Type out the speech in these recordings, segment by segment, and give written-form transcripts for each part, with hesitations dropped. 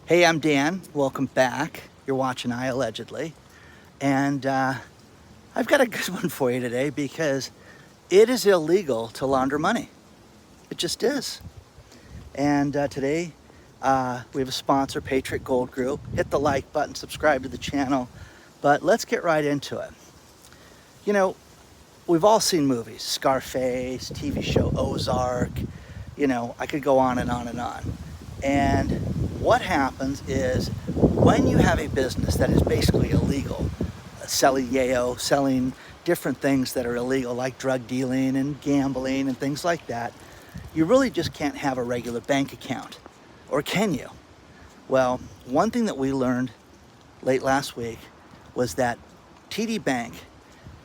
Hey, I'm Dan. Welcome back. You're watching iAllegedly. And I've got a good one for you today because it is illegal to launder money. It just is. And today we have a sponsor, Patriot Gold Group. Hit the like button, subscribe to the channel. But let's get right into it. You know, we've all seen movies, Scarface, TV show Ozark. You know, I could go on and on and on. And what happens is when you have a business that is basically illegal, selling yayo, selling different things that are illegal like drug dealing and gambling and things like that, you really just can't have a regular bank account. Or can you? Well, one thing that we learned late last week was that TD Bank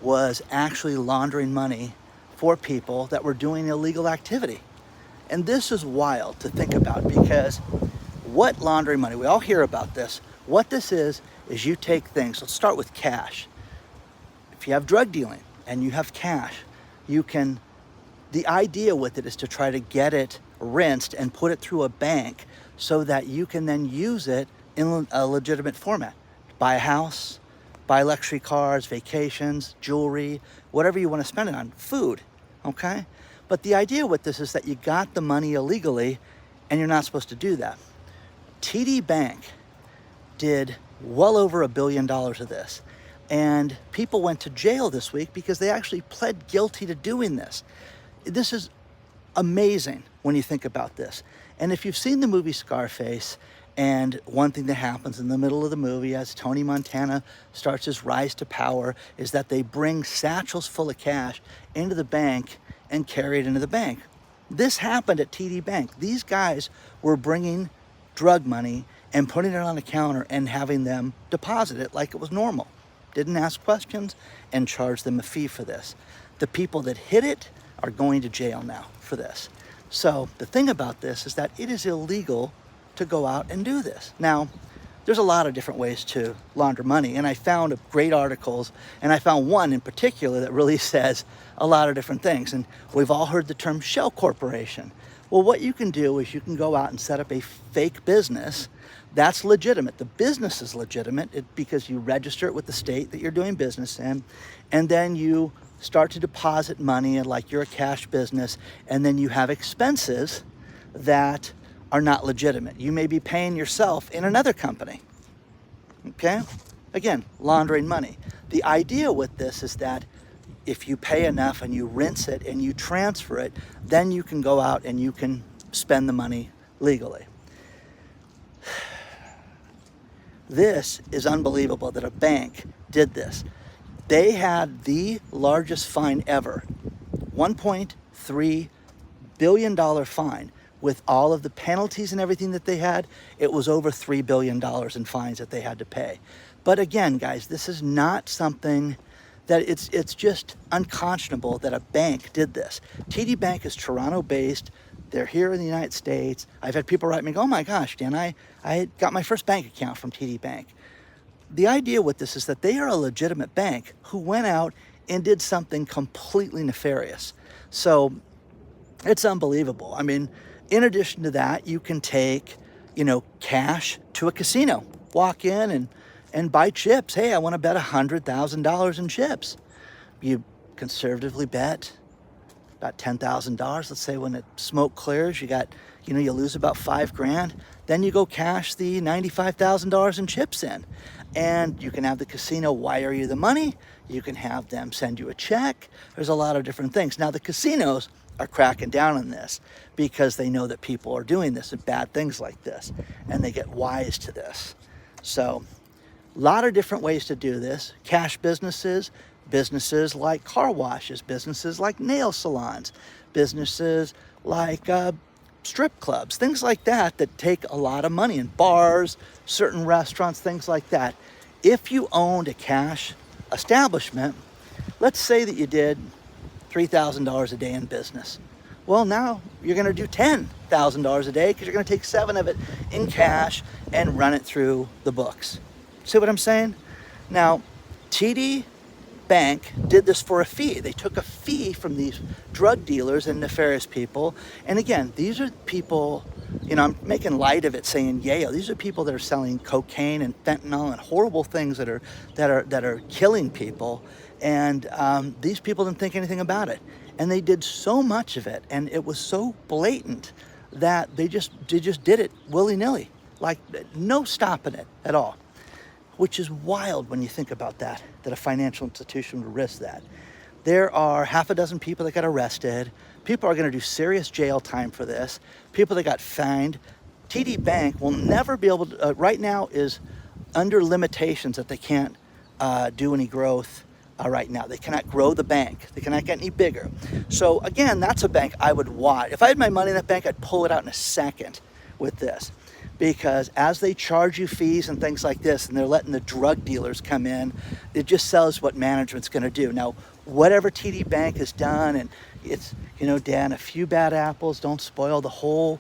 was actually laundering money for people that were doing illegal activity. And this is wild to think about because what laundering money, we all hear about this. What this is you take things, let's start with cash. If you have drug dealing and you have cash, the idea with it is to try to get it rinsed and put it through a bank so that you can then use it in a legitimate format. Buy a house, buy luxury cars, vacations, jewelry, whatever you want to spend it on, food, okay? But the idea with this is that you got the money illegally and you're not supposed to do that. TD Bank did well over $1 billion of this. And people went to jail this week because they actually pled guilty to doing this. This is amazing when you think about this. And if you've seen the movie Scarface, and one thing that happens in the middle of the movie as Tony Montana starts his rise to power is that they bring satchels full of cash into the bank and carry it into the bank. This happened at TD Bank. These guys were bringing drug money and putting it on a counter and having them deposit it like it was normal. Didn't ask questions and charge them a fee for this. The people that hid it are going to jail now for this. So the thing about this is that it is illegal to go out and do this. Now, there's a lot of different ways to launder money, and I found great articles, and I found one in particular that really says a lot of different things. And we've all heard the term shell corporation. Well, what you can do is you can go out and set up a fake business that's legitimate. The business is legitimate because you register it with the state that you're doing business in, and then you start to deposit money and like you're a cash business, and then you have expenses that are not legitimate. You may be paying yourself in another company, okay? Again, laundering money. The idea with this is that if you pay enough and you rinse it and you transfer it, then you can go out and you can spend the money legally. This is unbelievable that a bank did this. They had the largest fine ever, $1.3 billion fine. With all of the penalties and everything that they had, it was over $3 billion in fines that they had to pay. But again, guys, this is not something that it's just unconscionable that a bank did this. TD Bank is Toronto-based. They're here in the United States. I've had people write me, oh my gosh, Dan, I got my first bank account from TD Bank. The idea with this is that they are a legitimate bank who went out and did something completely nefarious. So it's unbelievable. I mean, in addition to that, you can take, cash to a casino, walk in and buy chips. Hey, I want to bet $100,000 in chips. You conservatively bet about $10,000. Let's say when the smoke clears, you lose about $5,000. Then you go cash the $95,000 in chips in. And you can have the casino wire you the money. You can have them send you a check. There's a lot of different things. Now, the casinos are cracking down on this because they know that people are doing this and bad things like this, and they get wise to this. So a lot of different ways to do this. Cash businesses like car washes, businesses like nail salons, businesses like strip clubs, things like that take a lot of money, in bars, certain restaurants, things like that. If you owned a cash establishment, let's say that you did $3,000 a day in business. Well, now you're going to do $10,000 a day because you're going to take 7 of it in cash and run it through the books. See what I'm saying? Now, TD Bank did this for a fee. They took a fee from these drug dealers and nefarious people. And again, these are people You know, I'm making light of it, saying, yeah, these are people that are selling cocaine and fentanyl and horrible things that are killing people. And these people didn't think anything about it. And they did so much of it, and it was so blatant that they just did it willy-nilly, like no stopping it at all. Which is wild when you think about that a financial institution would risk that. There are half a dozen people that got arrested. People are going to do serious jail time for this. People that got fined. TD Bank will never be able to, right now is under limitations that they can't do any growth right now. They cannot grow the bank. They cannot get any bigger. So again, that's a bank I would want. If I had my money in that bank, I'd pull it out in a second with this. Because as they charge you fees and things like this, and they're letting the drug dealers come in, it just sells what management's going to do. Now, whatever TD Bank has done, and it's, you know, Dan, a few bad apples don't spoil the whole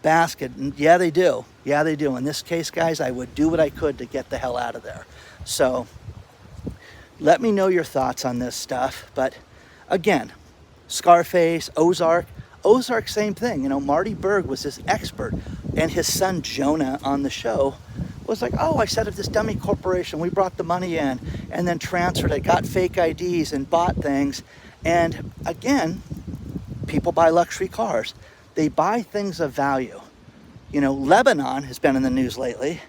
basket. And yeah, they do. Yeah, they do. In this case, guys, I would do what I could to get the hell out of there. So let me know your thoughts on this stuff. But again, Scarface, Ozark, same thing. You know, Marty Berg was this expert, and his son Jonah on the show was like, oh, I set up this dummy corporation. We brought the money in and then transferred it, got fake IDs and bought things. And again, people buy luxury cars. They buy things of value. You know, Lebanon has been in the news lately.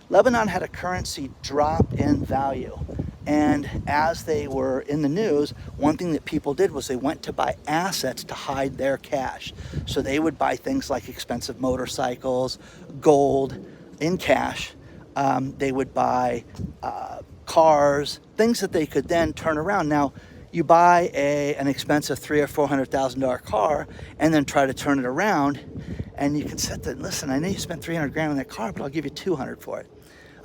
Lebanon had a currency drop in value. And as they were in the news, one thing that people did was they went to buy assets to hide their cash. So they would buy things like expensive motorcycles, gold in cash. They would buy cars, things that they could then turn around. Now, you buy an expensive $300,000 or $400,000 car and then try to turn it around, and you can sit there and listen, I know you spent $300,000 on that car, but I'll give you $200 for it.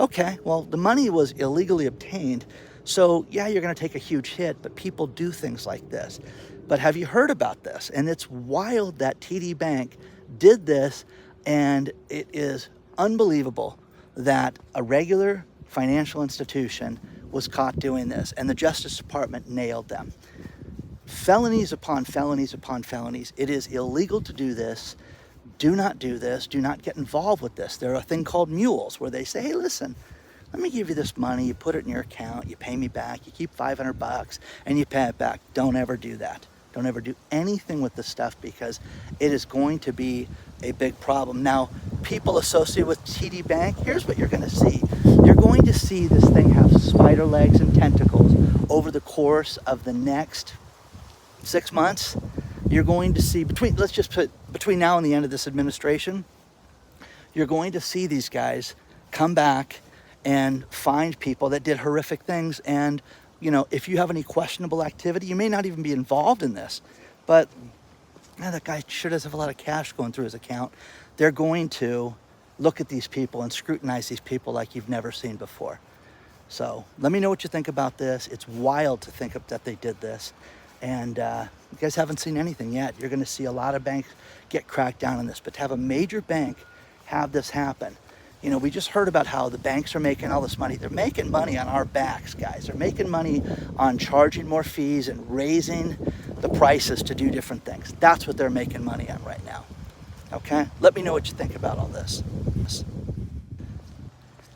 Okay, well, the money was illegally obtained. So yeah, you're going to take a huge hit, but people do things like this. But have you heard about this? And it's wild that TD Bank did this, and it is unbelievable that a regular financial institution was caught doing this, and the Justice Department nailed them. Felonies upon felonies upon felonies. It is illegal to do this. Do not do this. Do not get involved with this. There are a thing called mules where they say, hey, listen, let me give you this money, you put it in your account, you pay me back, you keep $500 and you pay it back. Don't ever do that. Don't ever do anything with this stuff, because it is going to be a big problem. Now, people associated with TD Bank, here's what you're going to see. You're going to see this thing have spider legs and tentacles over the course of the next 6 months. You're going to see, let's just put between now and the end of this administration, you're going to see these guys come back and find people that did horrific things. And, you know, if you have any questionable activity, you may not even be involved in this, but that guy sure does have a lot of cash going through his account. They're going to look at these people and scrutinize these people like you've never seen before. So let me know what you think about this. It's wild to think that they did this. And you guys haven't seen anything yet. You're going to see a lot of banks get cracked down on this. But to have a major bank have this happen, you know, we just heard about how the banks are making all this money. They're making money on our backs, guys. They're making money on charging more fees and raising the prices to do different things. That's what they're making money on right now. Okay? Let me know what you think about all this.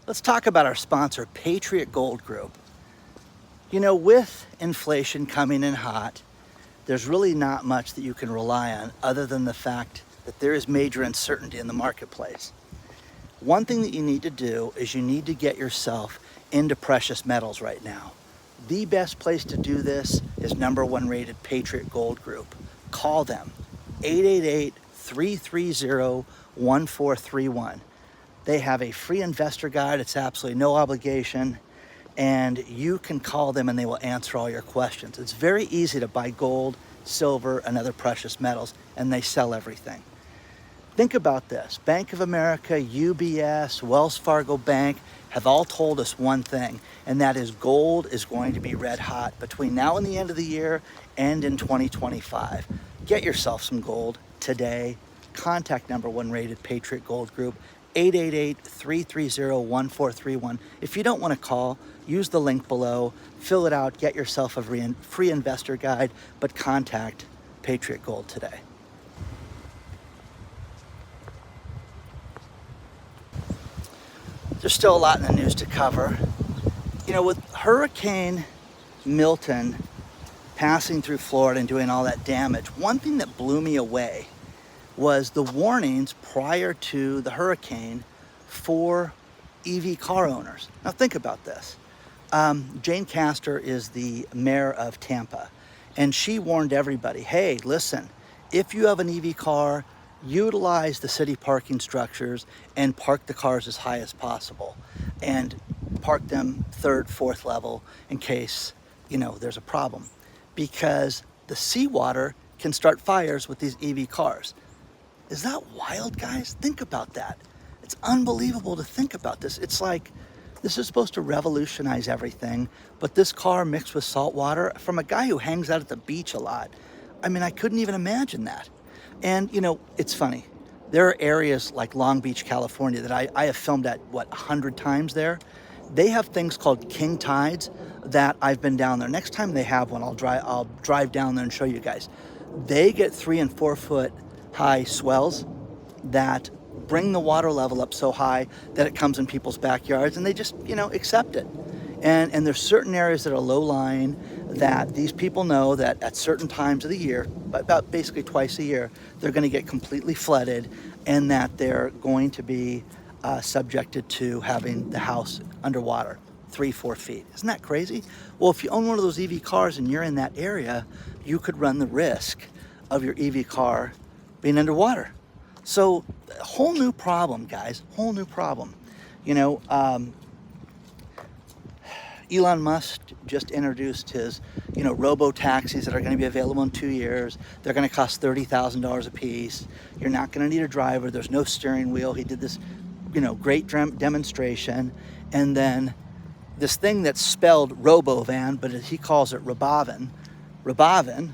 Let's talk about our sponsor, Patriot Gold Group. You know, with inflation coming in hot, there's really not much that you can rely on other than the fact that there is major uncertainty in the marketplace. One thing that you need to do is you need to get yourself into precious metals right now. The best place to do this is #1 rated Patriot Gold Group. Call them, 888-330-1431. They have a free investor guide. It's absolutely no obligation. And you can call them and they will answer all your questions. It's very easy to buy gold, silver, and other precious metals, and they sell everything. Think about this. Bank of America, UBS, Wells Fargo Bank have all told us one thing, and that is gold is going to be red hot between now and the end of the year and in 2025. Get yourself some gold today. Contact #1 rated Patriot Gold Group, 888-330-1431. If you don't want to call, use the link below, fill it out, get yourself a free investor guide, but contact Patriot Gold today. there's still a lot in the news to cover. You know, with Hurricane Milton passing through Florida and doing all that damage, one thing that blew me away was the warnings prior to the hurricane for EV car owners. Now think about this. Jane Castor is the mayor of Tampa, and she warned everybody, hey, listen, if you have an EV car, utilize the city parking structures and park the cars as high as possible, and park them third, fourth level in case, you know, there's a problem, because the seawater can start fires with these EV cars. Is that wild, guys? Think about that. It's unbelievable to think about this. It's like, this is supposed to revolutionize everything, but this car mixed with salt water, from a guy who hangs out at the beach a lot, I mean, I couldn't even imagine that. And, you know, it's funny. There are areas like Long Beach, California that I have filmed at, 100 times there. They have things called king tides that I've been down there. Next time they have one, I'll drive down there and show you guys. They get 3 and 4 foot high swells that bring the water level up so high that it comes in people's backyards, and they just, you know, accept it. And there's certain areas that are low-lying that these people know that at certain times of the year, about basically twice a year, they're going to get completely flooded, and that they're going to be subjected to having the house underwater 3-4 feet. Isn't that crazy? Well, if you own one of those EV cars and you're in that area, you could run the risk of your EV car being underwater. So, a whole new problem, guys. Whole new problem. You know, Elon Musk just introduced his, you know, robo-taxis that are going to be available in 2 years. They're going to cost $30,000 a piece. You're not going to need a driver. There's no steering wheel. He did this, you know, great demonstration. And then this thing that's spelled robo-van, but he calls it Robavin. Robavin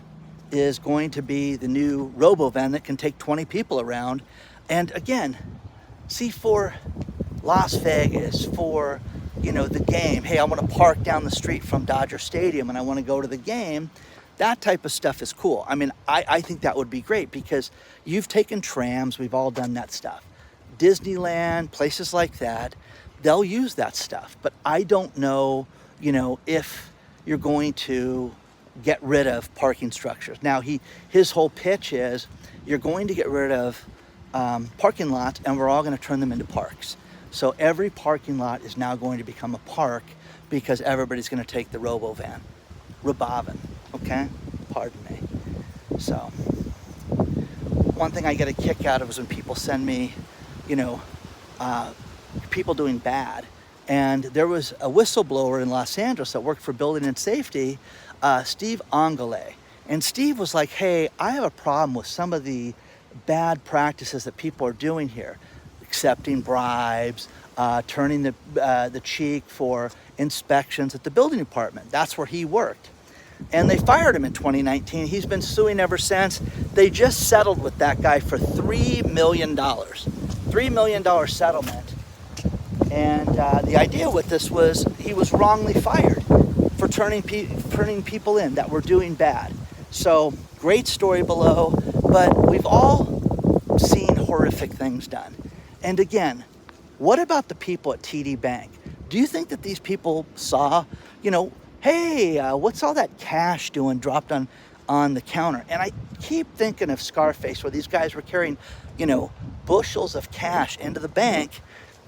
is going to be the new robo-van that can take 20 people around. And again, see, for Las Vegas, for, you know, the game, hey, I want to park down the street from Dodger Stadium and I want to go to the game, that type of stuff is cool. I mean, I think that would be great, because you've taken trams, we've all done that stuff. Disneyland, places like that, they'll use that stuff. But I don't know, you know, if you're going to get rid of parking structures. Now, his whole pitch is, you're going to get rid of parking lots, and we're all going to turn them into parks. So every parking lot is now going to become a park, because everybody's going to take the robo-van. Robavin, okay? Pardon me. So, one thing I get a kick out of is when people send me, you know, people doing bad. And there was a whistleblower in Los Angeles that worked for Building and Safety, Steve Angele. And Steve was like, hey, I have a problem with some of the bad practices that people are doing here. Accepting bribes, turning the cheek for inspections at the building department. That's where he worked. And they fired him in 2019. He's been suing ever since. They just settled with that guy for $3 million. $3 million settlement. And the idea with this was, he was wrongly fired for turning people in that were doing bad. So, great story below, but we've all seen horrific things done. And again, what about the people at TD Bank? Do you think that these people saw, you know, hey, what's all that cash doing dropped on the counter? And I keep thinking of Scarface, where these guys were carrying, you know, bushels of cash into the bank.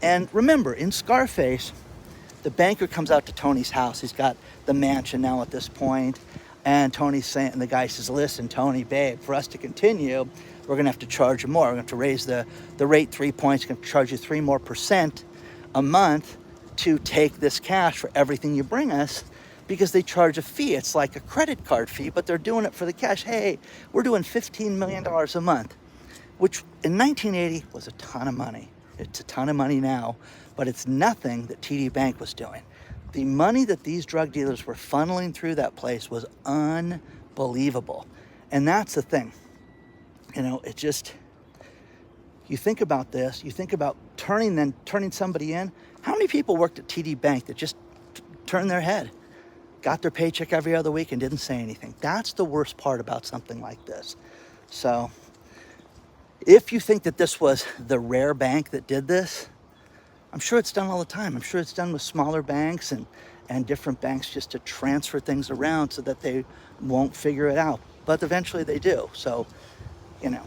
And remember, in Scarface, the banker comes out to Tony's house. He's got the mansion now at this point. And Tony's saying, and the guy says, listen, Tony, babe, for us to continue, we're going to have to charge you more. We're going to have to raise the rate 3 points. We're going to charge you 3% more a month to take this cash for everything you bring us, because they charge a fee. It's like a credit card fee, but they're doing it for the cash. Hey, we're doing $15 million a month, which in 1980 was a ton of money. It's a ton of money now, but it's nothing that TD Bank was doing. The money that these drug dealers were funneling through that place was unbelievable. And that's the thing. You know, it just, you think about this, you think about turning somebody in. How many people worked at TD Bank that just turned their head, got their paycheck every other week and didn't say anything? That's the worst part about something like this. So, if you think that this was the rare bank that did this, I'm sure it's done all the time. I'm sure it's done with smaller banks and different banks just to transfer things around so that they won't figure it out. But eventually they do. So, you know,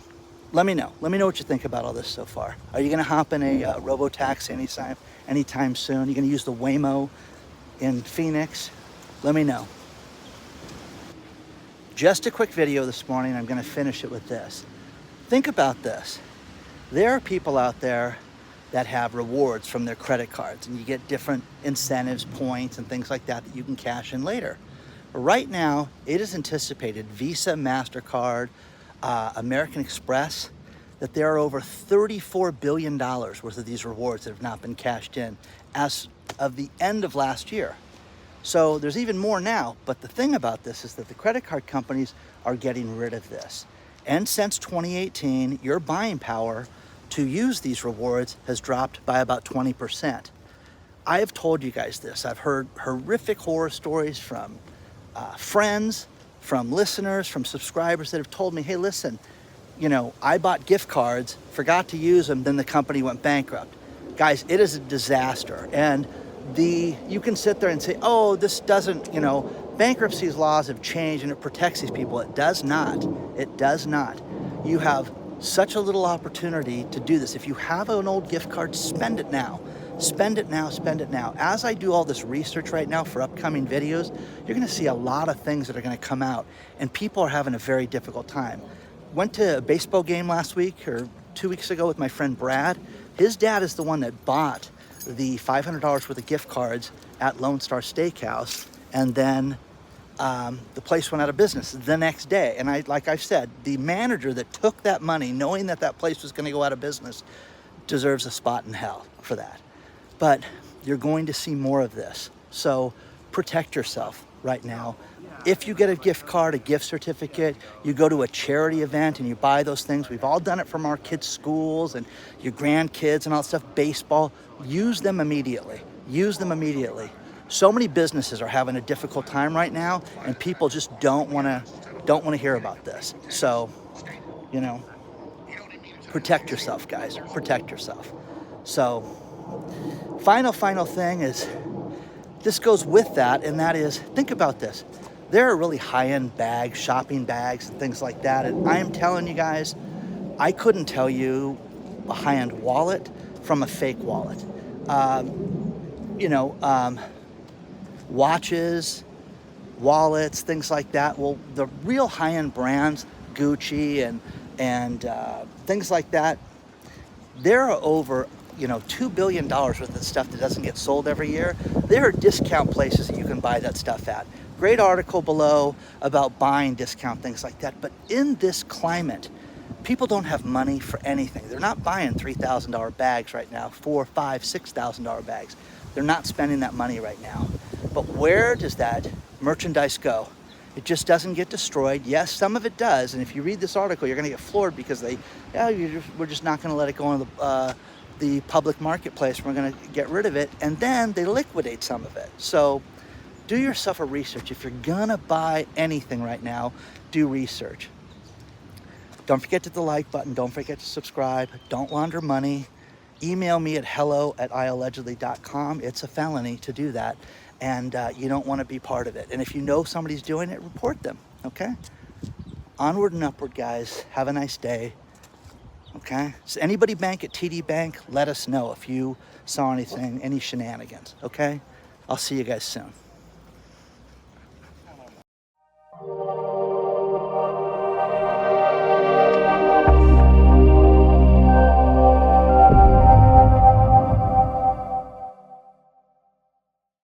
let me know. Let me know what you think about all this so far. Are you going to hop in a robo-taxi anytime soon? Are you going to use the Waymo in Phoenix? Let me know. Just a quick video this morning. I'm going to finish it with this. Think about this. There are people out there that have rewards from their credit cards, and you get different incentives, points, and things like that that you can cash in later. Right now, it is anticipated, Visa, MasterCard, American Express, that there are over $34 billion worth of these rewards that have not been cashed in as of the end of last year. So there's even more now, but the thing about this is that the credit card companies are getting rid of this. And since 2018, your buying power to use these rewards has dropped by about 20%. I have told you guys this. I've heard horrific horror stories from friends, from listeners, from subscribers that have told me, hey, listen, you know, I bought gift cards, forgot to use them, then the company went bankrupt. Guys, it is a disaster. And you can sit there and say, oh, this doesn't, you know, bankruptcy laws have changed and it protects these people. It does not. It does not. You have such a little opportunity to do this. If you have an old gift card, spend it now. Spend it now, spend it now. As I do all this research right now for upcoming videos, you're gonna see a lot of things that are gonna come out, and people are having a very difficult time. Went to a baseball game last week or 2 weeks ago with my friend Brad. His dad is the one that bought the $500 worth of gift cards at Lone Star Steakhouse, and then the place went out of business the next day. And like I've said, the manager that took that money, knowing that that place was going to go out of business, deserves a spot in hell for that. But you're going to see more of this. So protect yourself right now. If you get a gift card, a gift certificate, you go to a charity event and you buy those things. We've all done it from our kids' schools and your grandkids and all that stuff, baseball. Use them immediately. Use them immediately. So many businesses are having a difficult time right now, and people just don't want to hear about this. So, you know, protect yourself, guys. Protect yourself. So, final thing is, this goes with that, and that is, think about this. There are really high-end bags, shopping bags, and things like that. And I am telling you guys, I couldn't tell you a high-end wallet from a fake wallet. Watches, wallets, things like that. Well, the real high-end brands, Gucci and things like that, there are over $2 billion worth of stuff that doesn't get sold every year. There are discount places that you can buy that stuff at. Great article below about buying discount things like that. But in this climate, people don't have money for anything. They're not buying $3,000 bags right now, $4,000, $5,000, $6,000 bags. They're not spending that money right now. But where does that merchandise go? It just doesn't get destroyed. Yes, some of it does. And if you read this article, you're going to get floored because we're just not going to let it go in the public marketplace. We're going to get rid of it. And then they liquidate some of it. So do yourself a research. If you're going to buy anything right now, do research. Don't forget to hit the like button. Don't forget to subscribe. Don't launder money. Email me at hello@iallegedly.com. It's a felony to do that, and you don't want to be part of it. And if you know somebody's doing it, report them, okay? Onward and upward, guys. Have a nice day, okay? So anybody bank at TD Bank, let us know if you saw anything, any shenanigans, okay? I'll see you guys soon.